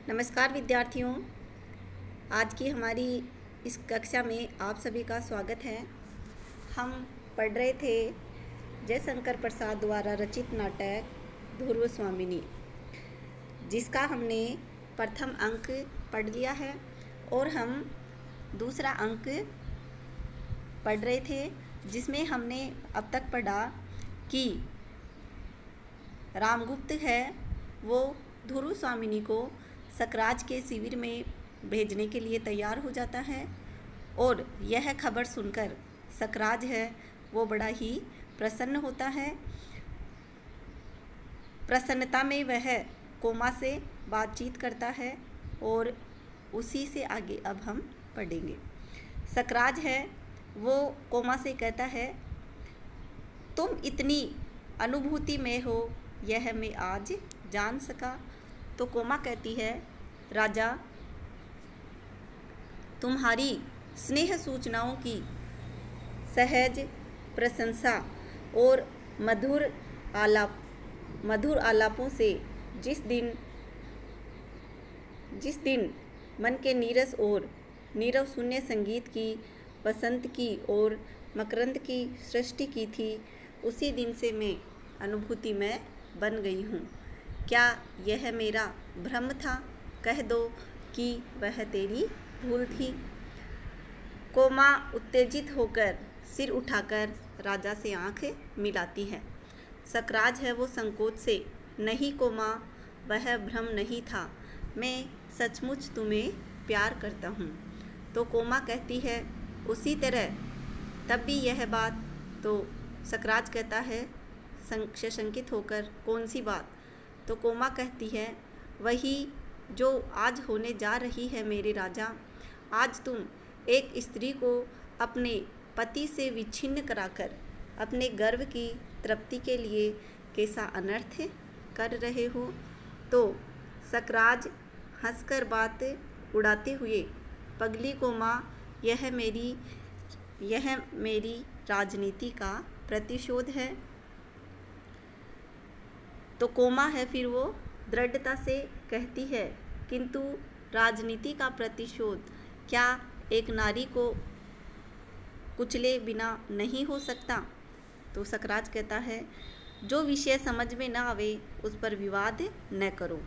नमस्कार विद्यार्थियों, आज की हमारी इस कक्षा में आप सभी का स्वागत है। हम पढ़ रहे थे जयशंकर प्रसाद द्वारा रचित नाटक ध्रुव स्वामिनी, जिसका हमने प्रथम अंक पढ़ लिया है और हम दूसरा अंक पढ़ रहे थे, जिसमें हमने अब तक पढ़ा कि रामगुप्त है वो ध्रुव स्वामिनी को सकराज के शिविर में भेजने के लिए तैयार हो जाता है और यह खबर सुनकर सकराज है वो बड़ा ही प्रसन्न होता है। प्रसन्नता में वह कोमा से बातचीत करता है और उसी से आगे अब हम पढ़ेंगे। सकराज है वो कोमा से कहता है, तुम इतनी अनुभूति में हो यह मैं आज जान सका। तो कोमा कहती है, राजा तुम्हारी स्नेह सूचनाओं की सहज प्रशंसा और मधुर आलापों से जिस दिन मन के नीरस और नीरव शून्य संगीत की बसंत की और मकरंद की सृष्टि की थी, उसी दिन से मैं अनुभूति में बन गई हूँ। क्या यह मेरा भ्रम था? कह दो कि वह तेरी भूल थी। कोमा उत्तेजित होकर सिर उठाकर राजा से आंख मिलाती है। सकराज है वो संकोच से, नहीं कोमा, वह भ्रम नहीं था, मैं सचमुच तुम्हें प्यार करता हूँ। तो कोमा कहती है, उसी तरह तब भी यह बात। तो सकराज कहता है सशंकित होकर, कौन सी बात? तो कोमा कहती है, वही जो आज होने जा रही है मेरे राजा। आज तुम एक स्त्री को अपने पति से विच्छिन्न कराकर अपने गर्व की तृप्ति के लिए कैसा अनर्थ कर रहे हो। तो सकराज हंसकर बात उड़ाते हुए, पगली कोमा, यह मेरी राजनीति का प्रतिशोध है। तो कोमा है फिर वो दृढ़ता से कहती है, किंतु राजनीति का प्रतिशोध क्या एक नारी को कुचले बिना नहीं हो सकता? तो सकराज कहता है, जो विषय समझ में न आवे उस पर विवाद न करो।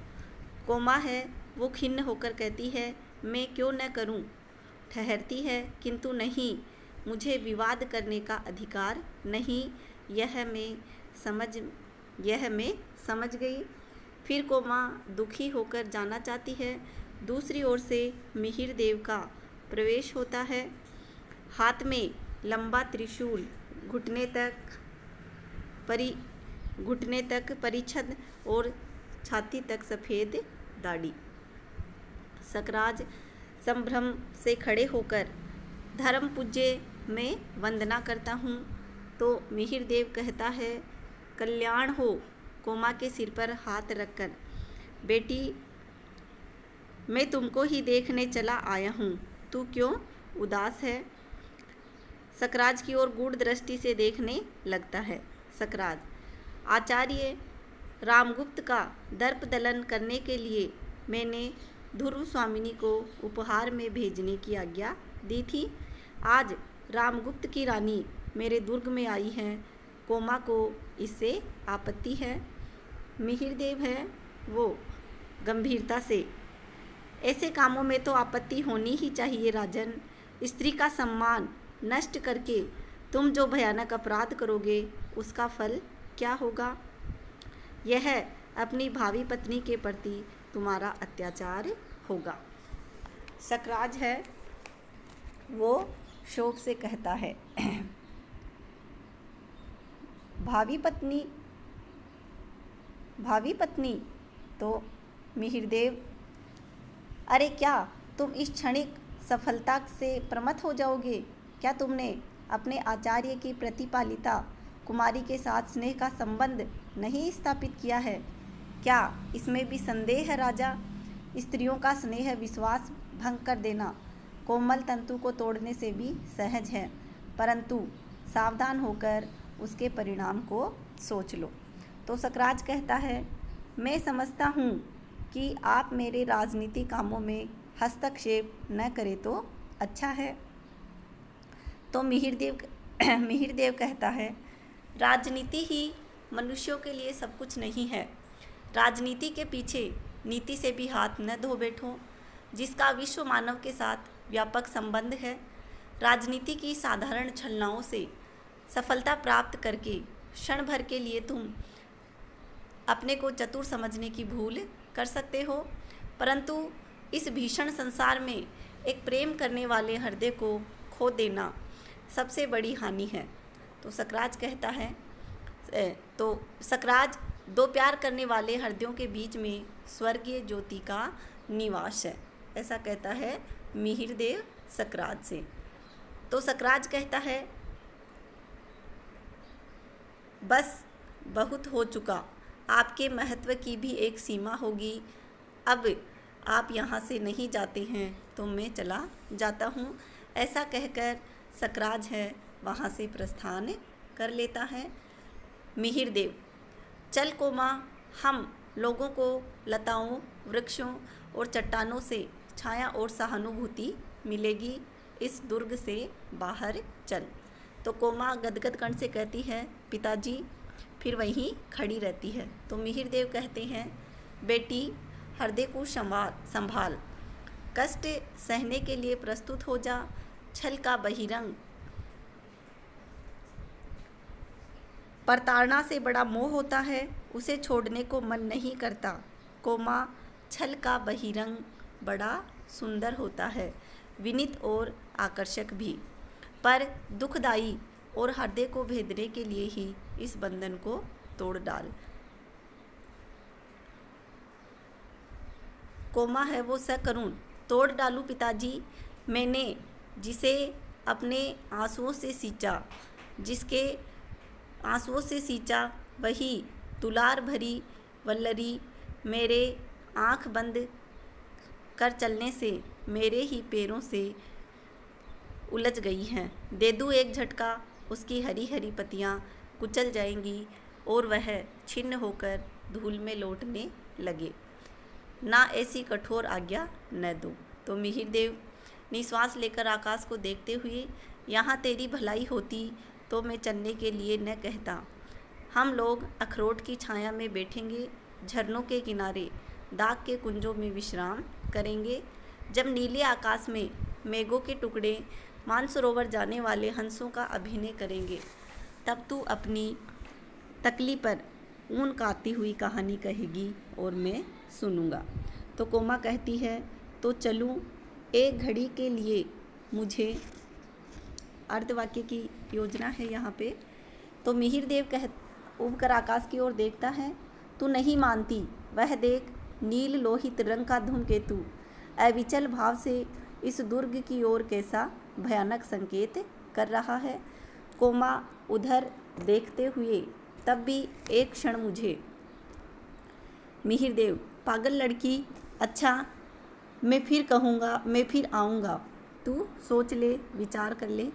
कोमा है वो खिन्न होकर कहती है, मैं क्यों न करूं? ठहरती है, किंतु नहीं, मुझे विवाद करने का अधिकार नहीं, यह मैं समझ गई। फिर कोमा दुखी होकर जाना चाहती है। दूसरी ओर से मिहिर देव का प्रवेश होता है। हाथ में लंबा त्रिशूल, घुटने तक परिछद और छाती तक सफ़ेद दाढ़ी। सकराज संभ्रम से खड़े होकर, धर्म पूज्य मैं वंदना करता हूँ। तो मिहिर देव कहता है, कल्याण हो। कोमा के सिर पर हाथ रखकर, बेटी मैं तुमको ही देखने चला आया हूँ, तू क्यों उदास है? सकराज की ओर गूढ़ दृष्टि से देखने लगता है। सकराज, आचार्य रामगुप्त का दर्प दलन करने के लिए मैंने ध्रुव स्वामिनी को उपहार में भेजने की आज्ञा दी थी। आज रामगुप्त की रानी मेरे दुर्ग में आई है, कोमा को इससे आपत्ति है। मिहिर देव है वो गंभीरता से, ऐसे कामों में तो आपत्ति होनी ही चाहिए राजन। स्त्री का सम्मान नष्ट करके तुम जो भयानक अपराध करोगे उसका फल क्या होगा? यह अपनी भावी पत्नी के प्रति तुम्हारा अत्याचार होगा। सकराज है वो शोक से कहता है, भावी पत्नी? तो मिहिरदेव, अरे क्या तुम इस क्षणिक सफलता से प्रमत्त हो जाओगे? क्या तुमने अपने आचार्य की प्रतिपालिता कुमारी के साथ स्नेह का संबंध नहीं स्थापित किया है? क्या इसमें भी संदेह है राजा? स्त्रियों का स्नेह विश्वास भंग कर देना कोमल तंतु को तोड़ने से भी सहज है, परंतु सावधान होकर उसके परिणाम को सोच लो। तो सकराज कहता है, मैं समझता हूँ कि आप मेरे राजनीति कामों में हस्तक्षेप न करें तो अच्छा है। तो मिहिरदेव कहता है, राजनीति ही मनुष्यों के लिए सब कुछ नहीं है। राजनीति के पीछे नीति से भी हाथ न धो बैठो, जिसका विश्व मानव के साथ व्यापक संबंध है। राजनीति की साधारण छलनाओं से सफलता प्राप्त करके क्षण भर के लिए तुम अपने को चतुर समझने की भूल कर सकते हो, परंतु इस भीषण संसार में एक प्रेम करने वाले हृदय को खो देना सबसे बड़ी हानि है। तो सकराज दो प्यार करने वाले हृदयों के बीच में स्वर्गीय ज्योति का निवास है, ऐसा कहता है मिहिरदेव सकराज से। तो सकराज कहता है, बस बहुत हो चुका, आपके महत्व की भी एक सीमा होगी। अब आप यहाँ से नहीं जाते हैं तो मैं चला जाता हूँ। ऐसा कहकर सकराज है वहाँ से प्रस्थान कर लेता है। मिहिरदेव, चल कोमा, हम लोगों को लताओं, वृक्षों और चट्टानों से छाया और सहानुभूति मिलेगी। इस दुर्ग से बाहर चल। तो कोमा गदगद कंठ से कहती है, पिताजी, फिर वहीं खड़ी रहती है। तो मिहिरदेव कहते हैं, बेटी, हृदय को संभाल, कष्ट सहने के लिए प्रस्तुत हो जा। छल का बहिरंग प्रताड़ना से बड़ा मोह होता है, उसे छोड़ने को मन नहीं करता। कोमा, छल का बहिरंग बड़ा सुंदर होता है, विनीत और आकर्षक भी, पर दुखदायी, और हृदय को भेदने के लिए ही इस बंधन को तोड़ डाल। कोमा है वो सकरुण, तोड़ डालूं पिताजी। मैंने जिसे अपने आंसुओं से सींचा, जिसके आंसुओं से सींचा, वही दुलार भरी वल्लरी मेरे आँख बंद कर चलने से मेरे ही पैरों से उलझ गई हैं। दे दूँ एक झटका, उसकी हरी हरी पत्तियाँ कुचल जाएंगी और वह छिन्न होकर धूल में लौटने लगे। ना ऐसी कठोर आज्ञा न दूँ। तो मिहिरदेव निश्वास लेकर आकाश को देखते हुए, यहाँ तेरी भलाई होती तो मैं चलने के लिए न कहता। हम लोग अखरोट की छाया में बैठेंगे, झरनों के किनारे दाग के कुंजों में विश्राम करेंगे। जब नीले आकाश में मेघों के टुकड़े मानसरोवर जाने वाले हंसों का अभिनय करेंगे, तब तू अपनी तकली पर ऊन काटती हुई कहानी कहेगी और मैं सुनूंगा। तो कोमा कहती है, तो चलूं एक घड़ी के लिए। मुझे अर्धवाक्य की योजना है यहाँ पे। तो मिहिरदेव उबकर आकाश की ओर देखता है। तू नहीं मानती, वह देख, नील लोहित रंग का धूमकेतु अविचल भाव से इस दुर्ग की ओर कैसा भयानक संकेत कर रहा है। कोमा उधर देखते हुए, तब भी एक क्षण मुझे। मिहिरदेव, पागल लड़की, अच्छा मैं फिर कहूँगा, मैं फिर आऊँगा, तू सोच ले, विचार कर ले।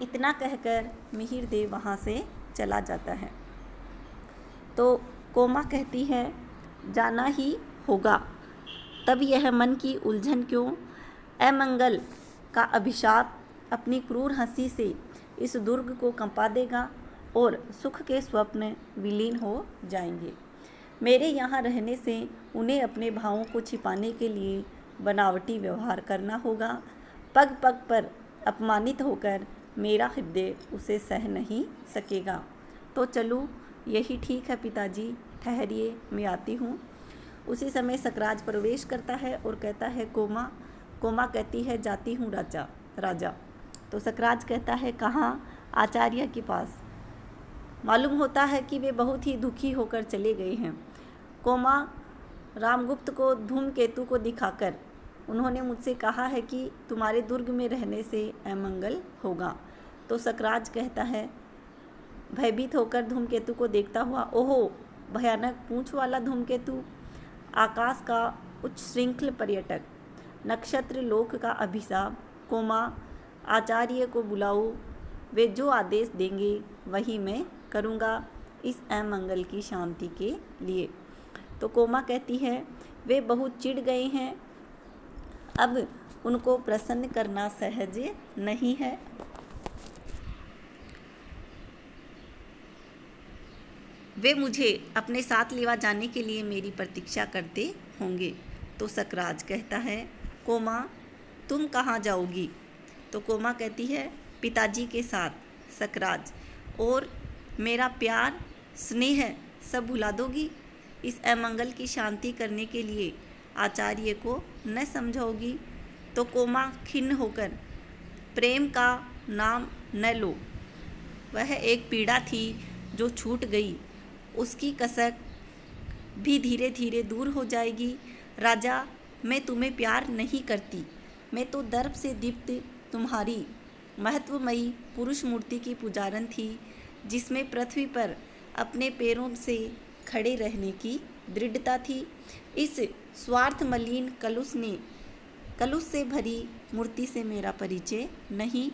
इतना कहकर मिहिरदेव वहाँ से चला जाता है। तो कोमा कहती है, जाना ही होगा। तब यह मन की उलझन क्यों? अमंगल का अभिशाप अपनी क्रूर हंसी से इस दुर्ग को कंपा देगा और सुख के स्वप्न विलीन हो जाएंगे। मेरे यहाँ रहने से उन्हें अपने भावों को छिपाने के लिए बनावटी व्यवहार करना होगा। पग पग पर अपमानित होकर मेरा हृदय उसे सह नहीं सकेगा। तो चलूँ, यही ठीक है पिताजी, ठहरिए, मैं आती हूँ। उसी समय सकराज प्रवेश करता है और कहता है, कोमा। कोमा कहती है, जाती हूँ राजा। तो सकराज कहता है, कहाँ? आचार्य के पास। मालूम होता है कि वे बहुत ही दुखी होकर चले गए हैं। कोमा रामगुप्त को धूमकेतु को दिखाकर, उन्होंने मुझसे कहा है कि तुम्हारे दुर्ग में रहने से अमंगल होगा। तो सकराज कहता है, भयभीत होकर धूमकेतु को देखता हुआ, ओहो, भयानक पूंछ वाला धूमकेतु, आकाश का उच्च श्रृंखल पर्यटक, नक्षत्र लोक का अभिशाप। कोमा, आचार्य को बुलाओ, वे जो आदेश देंगे वही मैं करूँगा इस अमंगल की शांति के लिए। तो कोमा कहती है वे बहुत चिढ़ गए हैं, अब उनको प्रसन्न करना सहज नहीं है। वे मुझे अपने साथ लेवा जाने के लिए मेरी प्रतीक्षा करते होंगे। तो सकराज कहता है कोमा तुम कहाँ जाओगी? तो कोमा कहती है पिताजी के साथ। सकराज और मेरा प्यार स्नेह सब भुला दोगी? इस अमंगल की शांति करने के लिए आचार्य को न समझाओगी? तो कोमा खिन्न होकर प्रेम का नाम न लो, वह एक पीड़ा थी जो छूट गई, उसकी कसक भी धीरे धीरे दूर हो जाएगी। राजा मैं तुम्हें प्यार नहीं करती, मैं तो दर्प से दीप्त तुम्हारी महत्वमयी पुरुष मूर्ति की पुजारन थी, जिसमें पृथ्वी पर अपने पैरों से खड़े रहने की दृढ़ता थी। इस स्वार्थ मलिन कलुष से भरी मूर्ति से मेरा परिचय नहीं।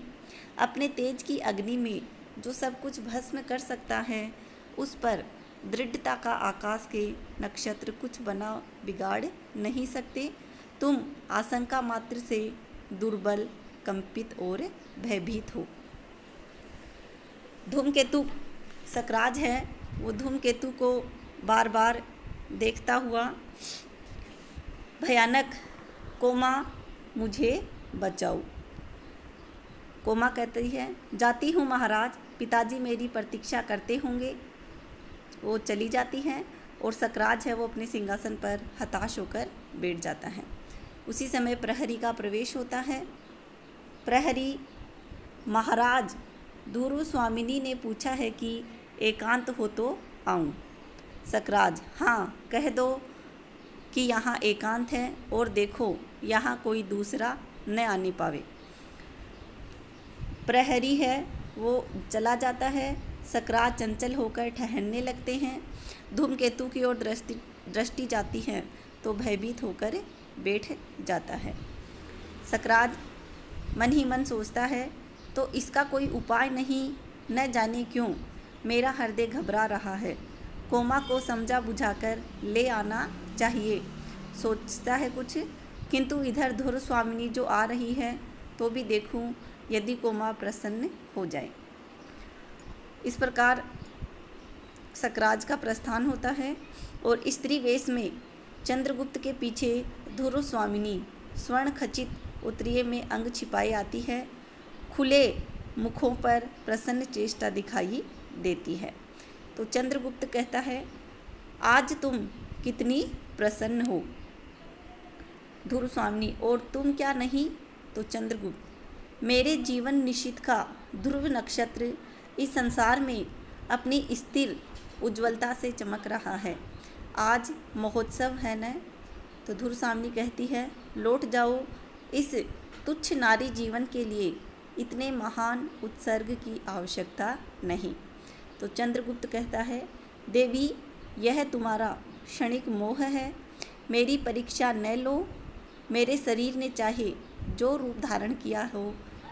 अपने तेज की अग्नि में जो सब कुछ भस्म कर सकता है, उस पर दृढ़ता का आकाश के नक्षत्र कुछ बना बिगाड़ नहीं सकते। तुम आशंका मात्र से दुर्बल, कंपित और भयभीत हो। धूमकेतु सकराज है, वो धूमकेतु को बार बार देखता हुआ भयानक कोमा मुझे बचाओ। कोमा कहती है जाती हूँ महाराज, पिताजी मेरी प्रतीक्षा करते होंगे। वो चली जाती हैं और सकराज है वो अपने सिंहासन पर हताश होकर बैठ जाता है। उसी समय प्रहरी का प्रवेश होता है। प्रहरी महाराज धुरु स्वामिनी ने पूछा है कि एकांत हो तो आऊं। सकराज हाँ कह दो कि यहाँ एकांत है और देखो यहाँ कोई दूसरा न आने पावे। प्रहरी है वो चला जाता है। सकराज चंचल होकर ठहरने लगते हैं। धूमकेतु की ओर दृष्टि जाती है तो भयभीत होकर बैठ जाता है। सकराज मन ही मन सोचता है तो इसका कोई उपाय नहीं, न जाने क्यों मेरा हृदय घबरा रहा है। कोमा को समझा बुझाकर ले आना चाहिए, सोचता है कुछ, किंतु इधर धुर स्वामिनी जो आ रही है तो भी देखूं यदि कोमा प्रसन्न हो जाए। इस प्रकार सकराज का प्रस्थान होता है और स्त्री वेश में चंद्रगुप्त के पीछे धुर स्वामिनी स्वर्ण खचित उत्तरीय में अंग छिपाई आती है। खुले मुखों पर प्रसन्न चेष्टा दिखाई देती है। तो चंद्रगुप्त कहता है आज तुम कितनी प्रसन्न हो। धुर स्वामिनी और तुम क्या नहीं? तो चंद्रगुप्त मेरे जीवन निशित का ध्रुव नक्षत्र इस संसार में अपनी स्थिर उज्ज्वलता से चमक रहा है। आज महोत्सव है न? तो धुर स्वामिनी कहती है लौट जाओ, इस तुच्छ नारी जीवन के लिए इतने महान उत्सर्ग की आवश्यकता नहीं। तो चंद्रगुप्त कहता है देवी यह तुम्हारा क्षणिक मोह है, मेरी परीक्षा न लो। मेरे शरीर ने चाहे जो रूप धारण किया हो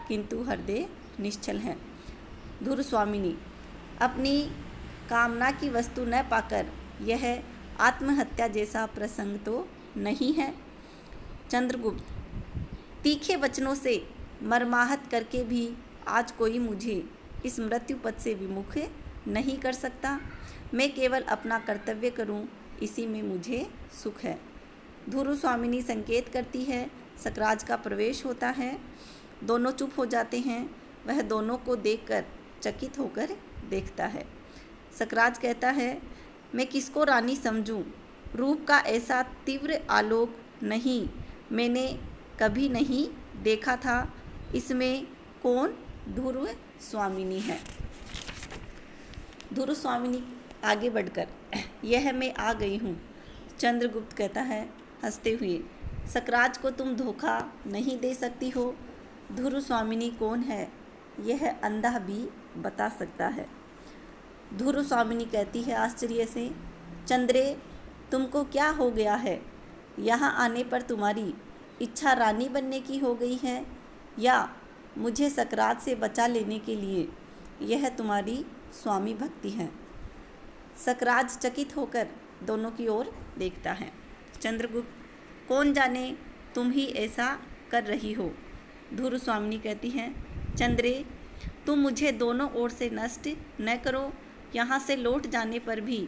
किंतु हृदय निश्चल है। धुर स्वामिनी अपनी कामना की वस्तु न पाकर यह आत्महत्या जैसा प्रसंग तो नहीं है। चंद्रगुप्त तीखे वचनों से मर्माहत करके भी आज कोई मुझे इस मृत्यु पथ से विमुख नहीं कर सकता। मैं केवल अपना कर्तव्य करूं, इसी में मुझे सुख है। धुरु स्वामिनी संकेत करती है। सकराज का प्रवेश होता है। दोनों चुप हो जाते हैं। वह दोनों को देखकर चकित होकर देखता है। सकराज कहता है मैं किसको रानी समझूं? रूप का ऐसा तीव्र आलोक नहीं मैंने कभी नहीं देखा था। इसमें कौन धुर स्वामिनी है? धुर स्वामिनी आगे बढ़कर यह मैं आ गई हूँ। चंद्रगुप्त कहता है हंसते हुए सकराज को तुम धोखा नहीं दे सकती हो। धुर स्वामिनी कौन है यह अंधा भी बता सकता है। धुर स्वामिनी कहती है आश्चर्य से चंद्रे तुमको क्या हो गया है? यहाँ आने पर तुम्हारी इच्छा रानी बनने की हो गई है या मुझे सकराज से बचा लेने के लिए यह तुम्हारी स्वामी भक्ति है? सकराज चकित होकर दोनों की ओर देखता है। चंद्रगुप्त, कौन जाने तुम ही ऐसा कर रही हो। धुर स्वामिनी कहती हैं, चंद्रे, तुम मुझे दोनों ओर से नष्ट न करो। यहाँ से लौट जाने पर भी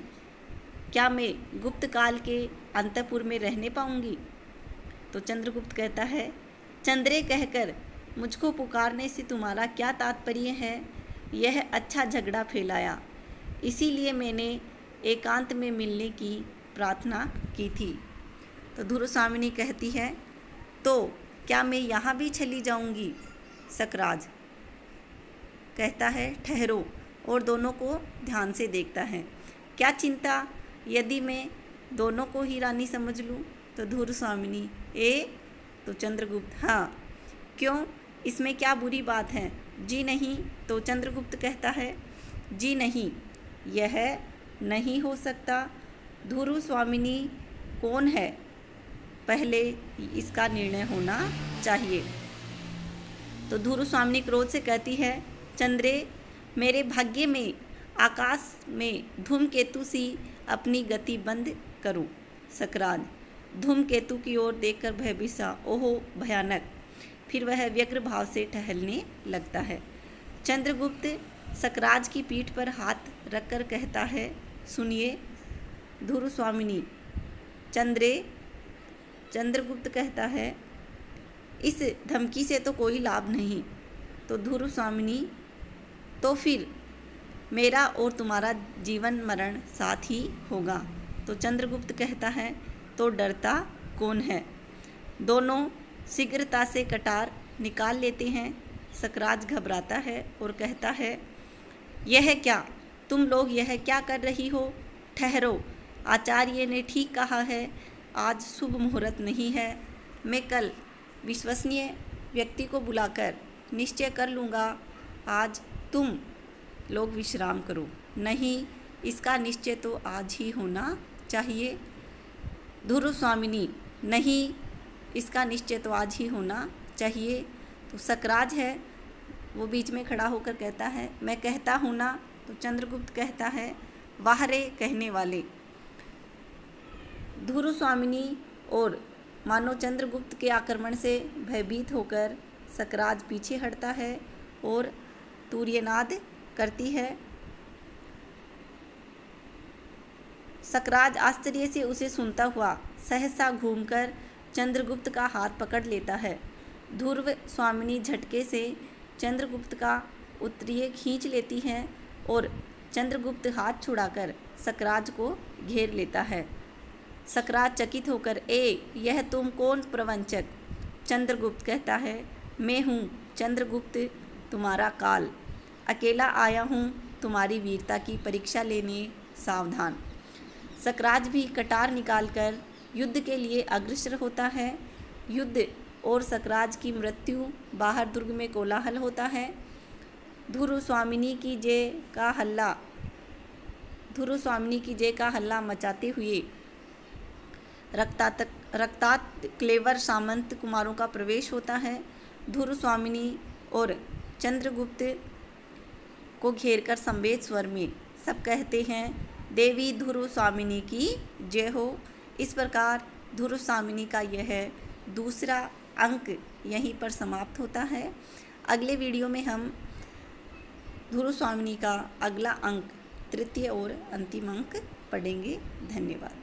क्या मैं गुप्त काल के अंतपुर में रहने पाऊंगी। तो चंद्रगुप्त कहता है, चंद्रे कहकर मुझको पुकारने से तुम्हारा क्या तात्पर्य है। यह अच्छा झगड़ा फैलाया, इसीलिए मैंने एकांत में मिलने की प्रार्थना की थी। तो धुर स्वामिनी कहती है, तो क्या मैं यहाँ भी चली जाऊँगी। सकराज कहता है, ठहरो, और दोनों को ध्यान से देखता है। क्या चिंता यदि मैं दोनों को ही रानी समझ लूँ। तो धुर स्वामिनी, तो चंद्रगुप्त, हाँ, क्यों, इसमें क्या बुरी बात है। जी नहीं। तो चंद्रगुप्त कहता है, जी नहीं, यह नहीं हो सकता। धुर स्वामिनी कौन है, पहले इसका निर्णय होना चाहिए। तो धुर स्वामिनी क्रोध से कहती है, चंद्रे, मेरे भाग्य में आकाश में धूमकेतु सी अपनी गति बंद करो। सकराज धूमकेतु की ओर देखकर भयभीत सा, ओहो भयानक। फिर वह व्यग्र भाव से टहलने लगता है। चंद्रगुप्त सकराज की पीठ पर हाथ रखकर कहता है, सुनिए। धुर स्वामिनी, चंद्रगुप्त कहता है, इस धमकी से तो कोई लाभ नहीं। तो धुर स्वामिनी, तो फिर मेरा और तुम्हारा जीवन मरण साथ ही होगा। तो चंद्रगुप्त कहता है, तो डरता कौन है। दोनों शीघ्रता से कटार निकाल लेते हैं। सकराज घबराता है और कहता है, यह क्या, तुम लोग यह क्या कर रही हो। ठहरो, आचार्य ने ठीक कहा है, आज शुभ मुहूर्त नहीं है। मैं कल विश्वसनीय व्यक्ति को बुलाकर निश्चय कर लूँगा। आज तुम लोग विश्राम करो। नहीं, इसका निश्चय तो आज ही होना चाहिए। धुर स्वामिनी, नहीं, इसका निश्चय तो आज ही होना चाहिए। तो सकराज है, वो बीच में खड़ा होकर कहता है, मैं कहता हूँ ना। तो चंद्रगुप्त कहता है, वाह रे कहने वाले। धुर स्वामिनी और मानो चंद्रगुप्त के आक्रमण से भयभीत होकर सकराज पीछे हटता है और तूर्यनाद करती है। सकराज आश्चर्य से उसे सुनता हुआ सहसा घूमकर चंद्रगुप्त का हाथ पकड़ लेता है। धुर स्वामिनी झटके से चंद्रगुप्त का उत्तरीय खींच लेती हैं और चंद्रगुप्त हाथ छुड़ाकर सकराज को घेर लेता है। सकराज चकित होकर, यह तुम कौन प्रवंचक। चंद्रगुप्त कहता है, मैं हूँ चंद्रगुप्त, तुम्हारा काल। अकेला आया हूँ तुम्हारी वीरता की परीक्षा लेने, सावधान। सकराज भी कटार निकालकर युद्ध के लिए अग्रसर होता है। युद्ध और सकराज की मृत्यु, बाहर दुर्ग में कोलाहल होता है। धुर स्वामिनी की जय का हल्ला मचाते हुए रक्तात क्लेवर सामंत कुमारों का प्रवेश होता है। धुर स्वामिनी और चंद्रगुप्त को घेरकर संवेद स्वर में सब कहते हैं, देवी धुर स्वामिनी की जय हो। इस प्रकार धुर स्वामिनी का यह दूसरा अंक यहीं पर समाप्त होता है। अगले वीडियो में हम धुर स्वामिनी का अगला अंक, तृतीय और अंतिम अंक पढ़ेंगे। धन्यवाद।